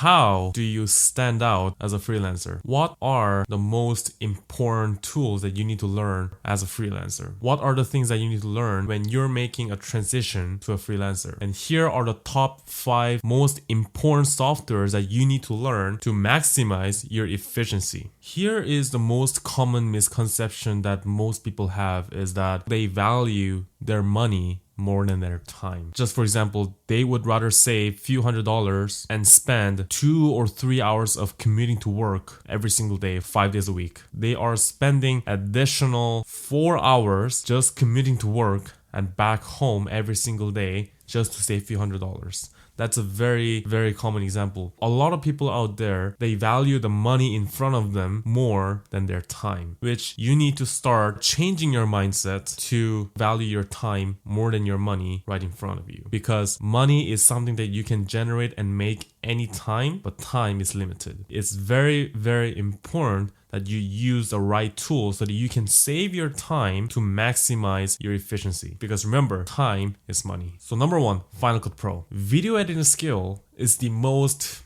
how do you stand out as a freelancer? What are the most important tools that you need to learn as a freelancer? What are the things that you need to learn when you're making a transition to a freelancer? And here are the top 5 most important softwares that you need to learn to maximize your efficiency. Here is the most common misconception that most people have, is that they value their money more than their time. Just for example, they would rather save few $100s and spend 2 or 3 hours of commuting to work every single day, 5 days a week. They are spending additional 4 hours just commuting to work and back home every single day just to save few $100s. That's a very, very common example. A lot of people out there, they value the money in front of them more than their time, which you need to start changing your mindset to value your time more than your money right in front of you. Because money is something that you can generate and make anytime, but time is limited. It's very, very important that you use the right tools so that you can save your time to maximize your efficiency. Because remember, time is money. So number 1, Final Cut Pro. Video editing skill is the most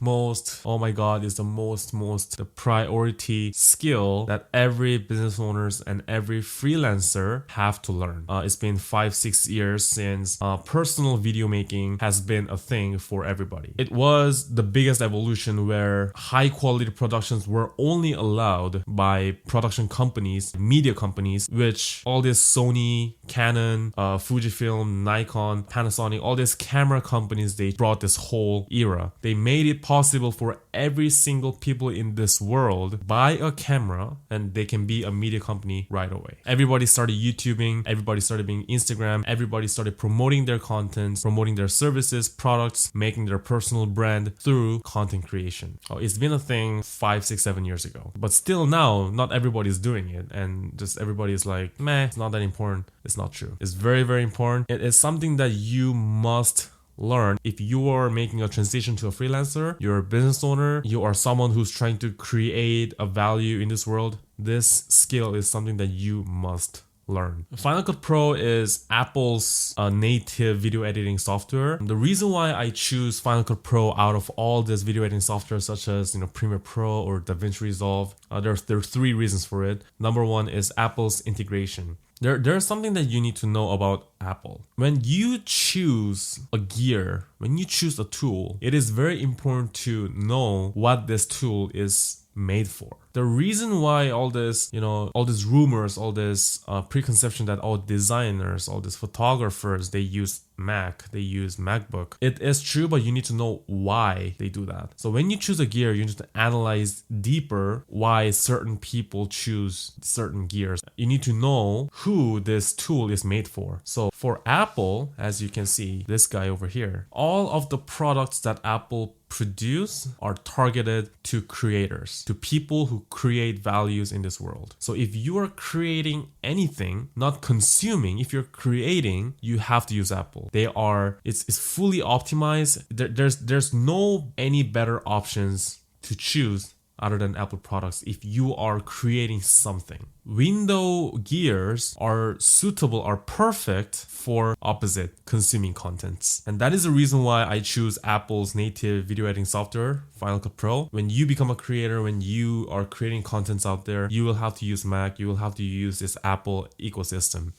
the priority skill that every business owners and every freelancer have to learn. It's been 5-6 years since personal video making has been a thing for everybody. It was the biggest evolution where high quality productions were only allowed by production companies, media companies, which all this Sony, Canon, Fujifilm, Nikon, Panasonic, all these camera companies, they brought this whole era. They made it possible for every single people in this world buy a camera and they can be a media company right away. Everybody started YouTubing, everybody started being Instagram, everybody started promoting their content, promoting their services, products, making their personal brand through content creation. It's been a thing 5, 6, 7 years ago. But still now, not everybody's doing it, and just everybody is like, meh, it's not that important. It's not true. It's very, very important. It is something that you must learn if you are making a transition to a freelancer, you're a business owner, you are someone who's trying to create a value in this world. This skill is something that you must learn. Final Cut Pro is Apple's native video editing software. The reason why I choose Final Cut Pro out of all this video editing software such as Premiere Pro or DaVinci Resolve, there are 3 reasons for it. Number 1 is Apple's integration. There's something that you need to know about Apple. When you choose a gear, when you choose a tool, it is very important to know what this tool is made for. The reason why all this, all these rumors, all this preconception that all designers, all these photographers, they use Mac, they use MacBook. It is true, but you need to know why they do that. So when you choose a gear, you need to analyze deeper why certain people choose certain gears. You need to know who this tool is made for. So for Apple, as you can see, this guy over here, all of the products that Apple produce are targeted to creators, to people who create values in this world. So if you are creating anything, not consuming, if you're creating, you have to use Apple. It's fully optimized. There's no any better options to choose other than Apple products if you are creating something. Window gears are suitable, are perfect for opposite consuming contents. And that is the reason why I choose Apple's native video editing software, Final Cut Pro. When you become a creator, when you are creating contents out there, you will have to use Mac, you will have to use this Apple ecosystem,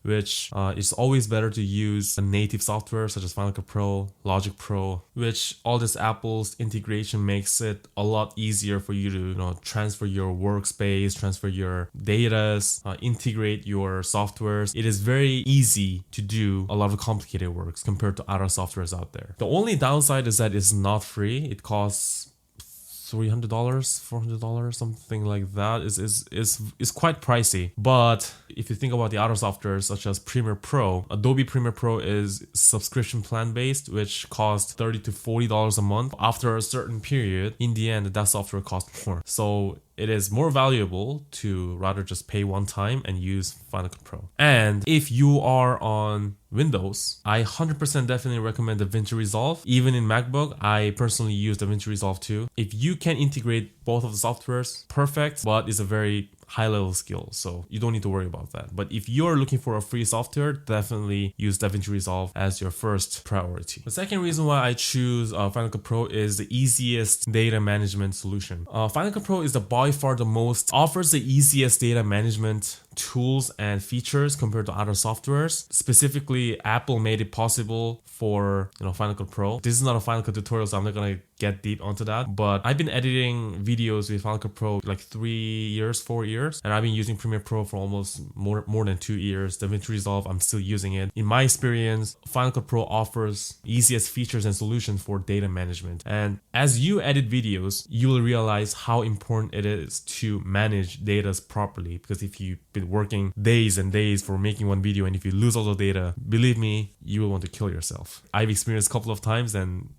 which is always better to use a native software such as Final Cut Pro, Logic Pro, which all this Apple's integration makes it a lot easier for you to transfer your workspace, transfer your data, integrate your softwares. It is very easy to do a lot of complicated works compared to other softwares out there. The only downside is that it's not free. It costs $300, $400, something like that. Is quite pricey. But if you think about the other softwares such as Premiere Pro, Adobe Premiere Pro is subscription plan based, which costs $30 to $40 a month. After a certain period, in the end, that software costs more. So it is more valuable to rather just pay one time and use Final Cut Pro. And if you are on Windows, I 100% definitely recommend DaVinci Resolve. Even in MacBook, I personally use DaVinci Resolve too. If you can integrate both of the softwares, perfect, but it's a very high level skills, so you don't need to worry about that. But if you're looking for a free software, definitely use DaVinci Resolve as your first priority. The second reason why I choose Final Cut Pro is the easiest data management solution. Final Cut Pro is by far the most, offers the easiest data management tools and features compared to other softwares. Specifically, Apple made it possible for Final Cut Pro. This is not a Final Cut tutorial, so I'm not gonna get deep onto that, but I've been editing videos with Final Cut Pro like 4 years, and I've been using Premiere Pro for almost more than 2 years. DaVinci Resolve, I'm still using it. In my experience, Final Cut Pro offers easiest features and solutions for data management. And as you edit videos, you will realize how important it is to manage data properly, because if you've been working days and days for making one video, and if you lose all the data, believe me, you will want to kill yourself. I've experienced a couple of times. And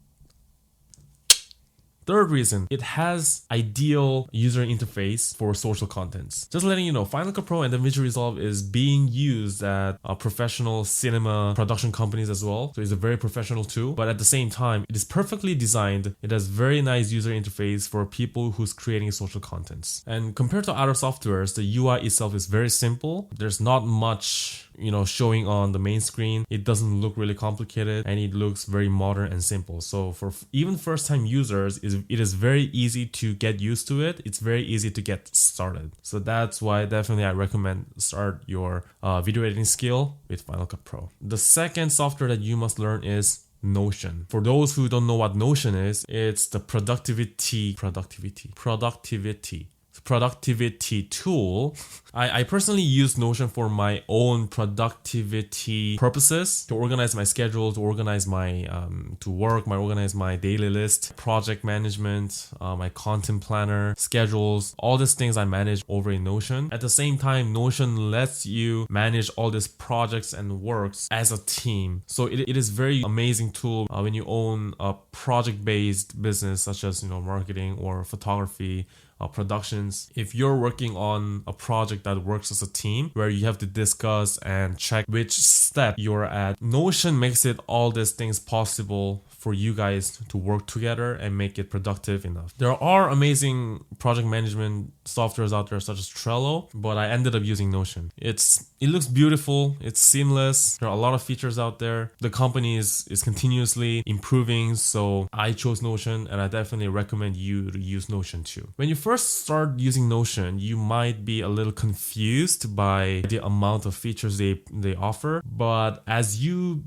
third reason, it has ideal user interface for social contents. Just letting you know, Final Cut Pro and DaVinci Resolve is being used at professional cinema production companies as well. So it's a very professional tool, but at the same time, it is perfectly designed. It has very nice user interface for people who's creating social contents. And compared to other softwares, the UI itself is very simple. There's not much showing on the main screen. It doesn't look really complicated, and it looks very modern and simple. So for even first-time users, it is very easy to get used to it. It's very easy to get started. So that's why definitely I recommend start your video editing skill with Final Cut Pro. The second software that you must learn is Notion. For those who don't know what Notion is, it's the productivity tool. I personally use Notion for my own productivity purposes, to organize my schedule, to organize my organize my daily list, project management, my content planner, schedules, all these things I manage over in Notion. At the same time, Notion lets you manage all these projects and works as a team. So it is very amazing tool when you own a project-based business such as marketing or photography, productions. If you're working on a project that works as a team where you have to discuss and check which step you're at, Notion makes it all these things possible for you guys to work together and make it productive enough. There are amazing project management softwares out there such as Trello, but I ended up using Notion. It looks beautiful, it's seamless, there are a lot of features out there. The company is continuously improving, so I chose Notion, and I definitely recommend you to use Notion too. When you first start using Notion, you might be a little confused by the amount of features they offer, but as you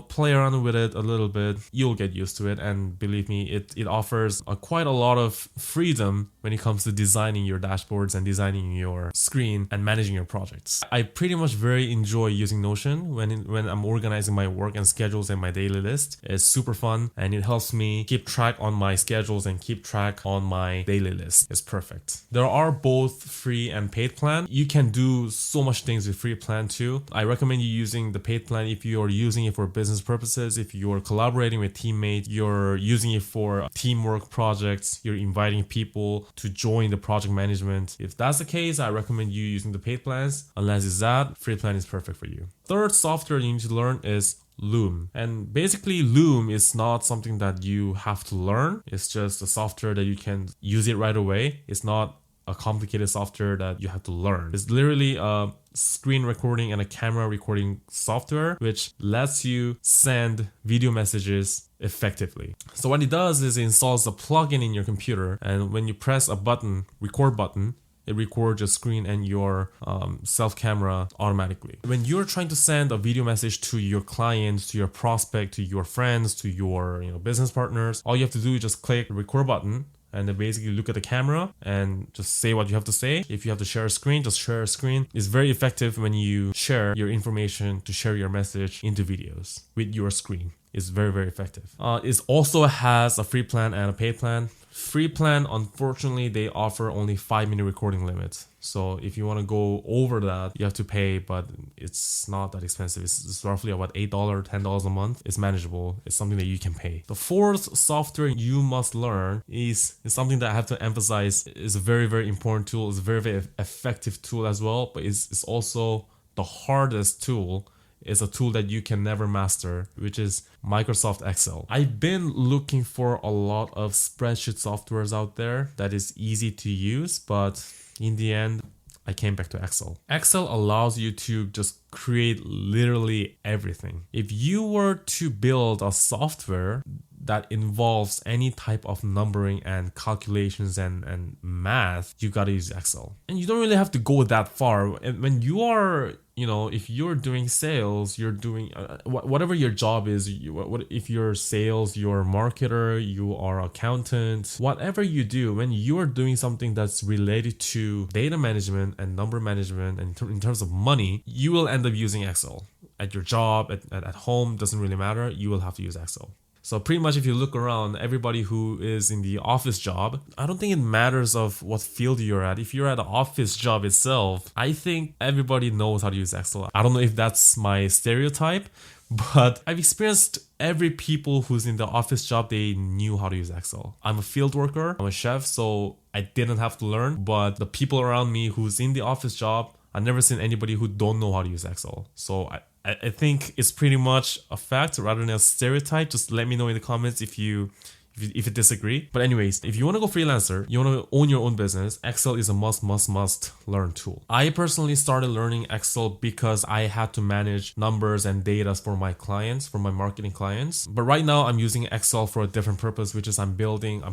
play around with it a little bit, you'll get used to it. And believe me, it offers quite a lot of freedom when it comes to designing your dashboards and designing your screen and managing your projects. I pretty much very enjoy using Notion when I'm organizing my work and schedules and my daily list. It's super fun, and it helps me keep track on my schedules and keep track on my daily list. It's perfect. There are both free and paid plan. You can do so much things with free plan too. I recommend you using the paid plan if you're using it for business purposes. If you're collaborating with teammates, you're using it for teamwork projects, you're inviting people to join the project management. If that's the case, I recommend you using the paid plans. Unless it's that, free plan is perfect for you. Third software you need to learn is Loom. And basically Loom is not something that you have to learn. It's just a software that you can use it right away. It's not a complicated software that you have to learn. It's literally a screen recording and a camera recording software which lets you send video messages effectively. So what it does is it installs a plugin in your computer, and when you press a button, record button, it records your screen and your self camera automatically. When you're trying to send a video message to your clients, to your prospect, to your friends, to your business partners, all you have to do is just click the record button, and then basically look at the camera and just say what you have to say. If you have to share a screen, just share a screen. It's very effective when you share your information to share your message into videos with your screen. It's very, very effective. It also has a free plan and a paid plan. Free plan, unfortunately, they offer only 5-minute recording limit. So if you want to go over that, you have to pay, but it's not that expensive. It's roughly about $8, $10 a month. It's manageable. It's something that you can pay. The fourth software you must learn is something that I have to emphasize is a very, very important tool. It's a very, very effective tool as well, but it's also the hardest tool. Is a tool that you can never master, which is Microsoft Excel. I've been looking for a lot of spreadsheet softwares out there that is easy to use, but in the end, I came back to Excel. Excel allows you to just create literally everything. If you were to build a software that involves any type of numbering and calculations and math, you gotta use Excel. And you don't really have to go that far. And when you are, if you're doing sales, you're doing whatever your job is, if you're sales, you're a marketer, you are accountant, whatever you do, when you're doing something that's related to data management and number management and in terms of money, you will end up using Excel. At your job, at home, doesn't really matter, you will have to use Excel. So pretty much if you look around, everybody who is in the office job, I don't think it matters of what field you're at. If you're at an office job itself, I think everybody knows how to use Excel. I don't know if that's my stereotype, but I've experienced every people who's in the office job, they knew how to use Excel. I'm a field worker, I'm a chef, so I didn't have to learn, but the people around me who's in the office job, I've never seen anybody who don't know how to use Excel. So I think it's pretty much a fact rather than a stereotype. Just let me know in the comments if you disagree. But anyways, if you want to go freelancer, you want to own your own business, Excel is a must learn tool. I personally started learning Excel because I had to manage numbers and data for my clients, for my marketing clients. But right now I'm using Excel for a different purpose, which is I'm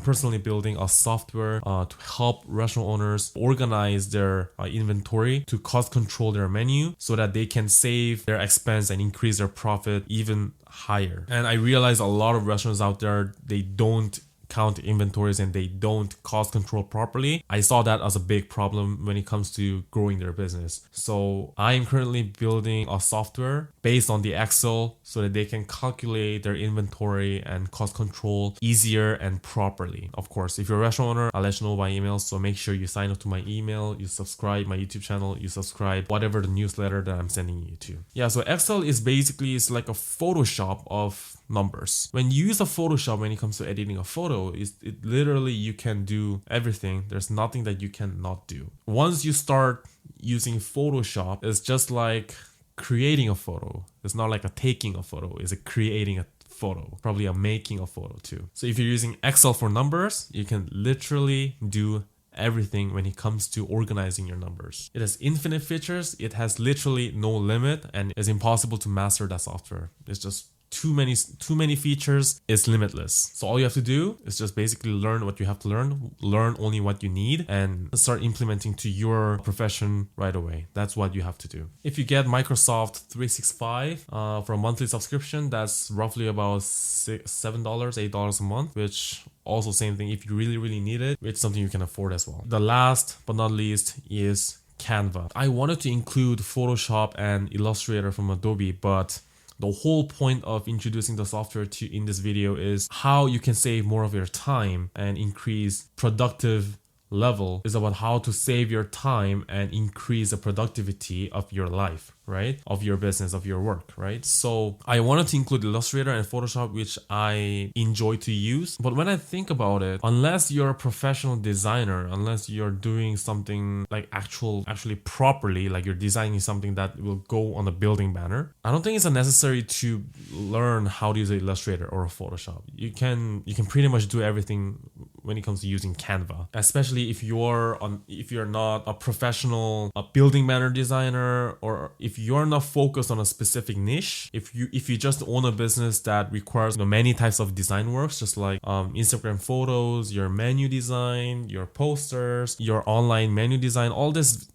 personally building a software to help restaurant owners organize their inventory, to cost control their menu so that they can save their expense and increase their profit even higher. And I realize a lot of restaurants out there, they don't count inventories and they don't cost control properly. I saw that as a big problem when it comes to growing their business. So I am currently building a software based on the Excel so that they can calculate their inventory and cost control easier and properly. Of course, if you're a restaurant owner, I'll let you know by email. So make sure you sign up to my email, you subscribe my YouTube channel, you subscribe whatever the newsletter that I'm sending you to. Yeah, so Excel is basically, it's like a Photoshop of numbers. When you use a Photoshop when it comes to editing a photo, it literally you can do everything. There's nothing that you cannot do. Once you start using Photoshop, it's just like creating a photo. It's not like a taking a photo, it's a creating a photo, probably a making a photo too. So if you're using Excel for numbers, you can literally do everything when it comes to organizing your numbers. It has infinite features, it has literally no limit, and it's impossible to master that software. It's just too many features, is limitless. So all you have to do is just basically learn what you have to learn only what you need, and start implementing to your profession right away. That's what you have to do. If you get Microsoft 365 for a monthly subscription, that's roughly about $7, $8 a month, which also same thing, if you really need it, it's something you can afford as well. The last but not least is Canva. I wanted to include Photoshop and Illustrator from Adobe, but the whole point of introducing the software in this video is how you can save more of your time and increase productive level. Is about how to save your time and increase the productivity of your life, right? Of your business, of your work, right? So I wanted to include Illustrator and Photoshop, which I enjoy to use. But when I think about it, unless you're a professional designer, unless you're doing something like actually properly, like you're designing something that will go on a building banner, I don't think it's necessary to learn how to use an Illustrator or a Photoshop. You can pretty much do everything when it comes to using Canva, especially if you're not a professional building banner designer, or if you're not focused on a specific niche, if you just own a business that requires many types of design works, just like Instagram photos, your menu design, your posters, your online menu design, all this,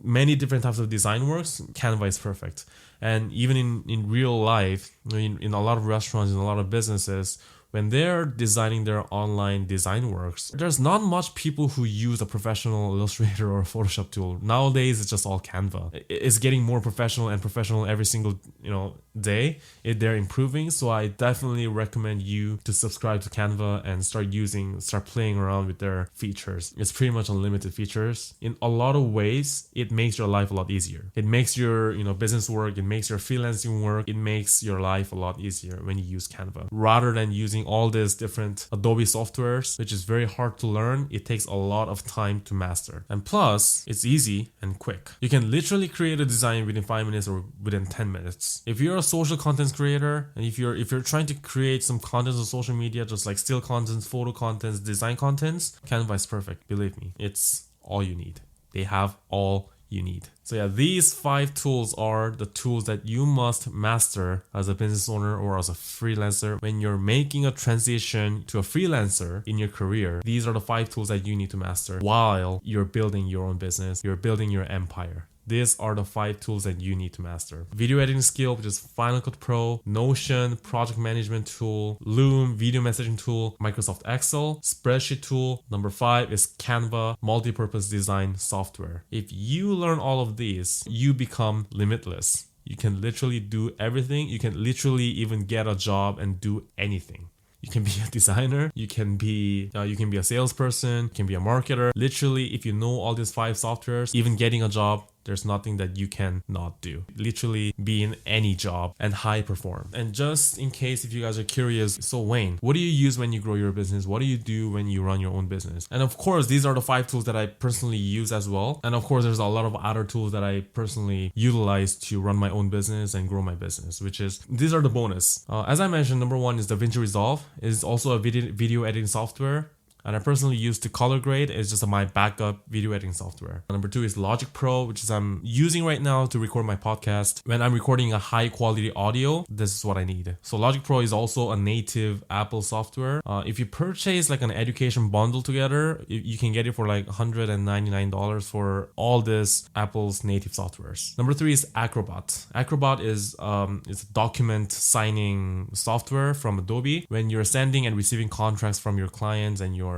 many different types of design works, Canva is perfect. And even in real life, in a lot of restaurants, in a lot of businesses, when they're designing their online design works, there's not much people who use a professional Illustrator or Photoshop tool. Nowadays, it's just all Canva. It's getting more professional and professional every single day. They're improving, so I definitely recommend you to subscribe to Canva and start playing around with their features. It's pretty much unlimited features. In a lot of ways, it makes your life a lot easier. It makes your business work, it makes your freelancing work, it makes your life a lot easier when you use Canva. Rather than using all these different Adobe softwares, which is very hard to learn, it takes a lot of time to master. And plus, it's easy and quick. You can literally create a design within 5 minutes or within 10 minutes. If you're a social content creator, and if you're trying to create some content on social media, just like still contents, photo contents, design contents, Canva is perfect. Believe me, it's all you need. They have all you need. So yeah, these 5 tools are the tools that you must master as a business owner or as a freelancer. When you're making a transition to a freelancer in your career, these are the 5 tools that you need to master while you're building your own business, you're building your empire. These are the 5 tools that you need to master. Video editing skill, which is Final Cut Pro, Notion, project management tool, Loom, video messaging tool, Microsoft Excel, spreadsheet tool. Number 5 is Canva, multi-purpose design software. If you learn all of these, you become limitless. You can literally do everything. You can literally even get a job and do anything. You can be a designer, you can be a salesperson, you can be a marketer. Literally, if you know all these 5 softwares, even getting a job, there's nothing that you can not do. Literally be in any job and high perform. And just in case if you guys are curious, so Wayne, what do you use when you grow your business? What do you do when you run your own business? And of course, these are the 5 tools that I personally use as well. And of course, there's a lot of other tools that I personally utilize to run my own business and grow my business, which is, these are the bonus. As I mentioned, number 1 is DaVinci Resolve. It's also a video editing software. And I personally use the color grade. It's just my backup video editing software. Number 2 is Logic Pro, which is I'm using right now to record my podcast. When I'm recording a high quality audio, this is what I need. So Logic Pro is also a native Apple software. If you purchase like an education bundle together, you can get it for like $199 for all this Apple's native softwares. Number 3 is Acrobat. Acrobat is it's a document signing software from Adobe. When you're sending and receiving contracts from your clients and your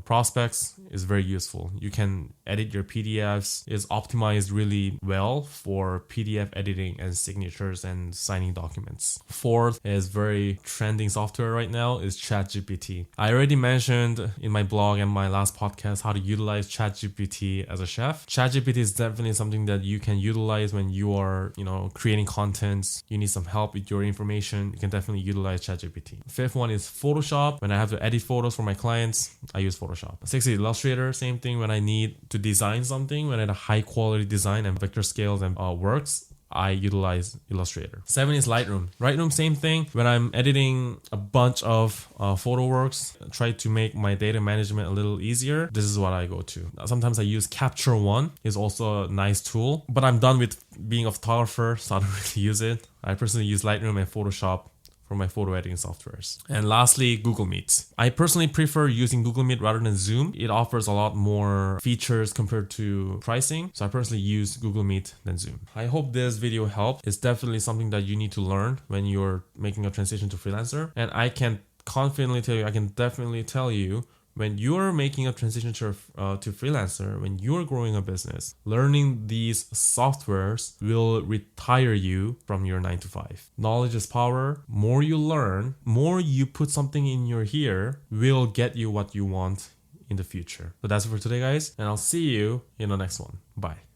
prospects, is very useful. You can edit your PDFs. It's optimized really well for PDF editing and signatures and signing documents. 4th is very trending software right now is ChatGPT. I already mentioned in my blog and my last podcast how to utilize ChatGPT as a chef. ChatGPT is definitely something that you can utilize when you are creating content. You need some help with your information. You can definitely utilize ChatGPT. 5th one is Photoshop. When I have to edit photos for my clients, I use Photoshop. 6 is Illustrator. Same thing when I need to design something, when I need a high quality design and vector scales and works, I utilize Illustrator. 7 is Lightroom. Lightroom, same thing. When I'm editing a bunch of photo works, try to make my data management a little easier, this is what I go to. Sometimes I use Capture One, is also a nice tool, but I'm done with being a photographer, so I don't really use it. I personally use Lightroom and Photoshop for my photo editing softwares. And lastly, Google Meet. I personally prefer using Google Meet rather than Zoom. It offers a lot more features compared to pricing. So I personally use Google Meet than Zoom. I hope this video helped. It's definitely something that you need to learn when you're making a transition to freelancer. And I can confidently tell you, I can definitely tell you, when you're making a transition to freelancer, when you're growing a business, learning these softwares will retire you from your 9 to 5. Knowledge is power. More you learn, more you put something in your here will get you what you want in the future. So that's it for today, guys. And I'll see you in the next one. Bye.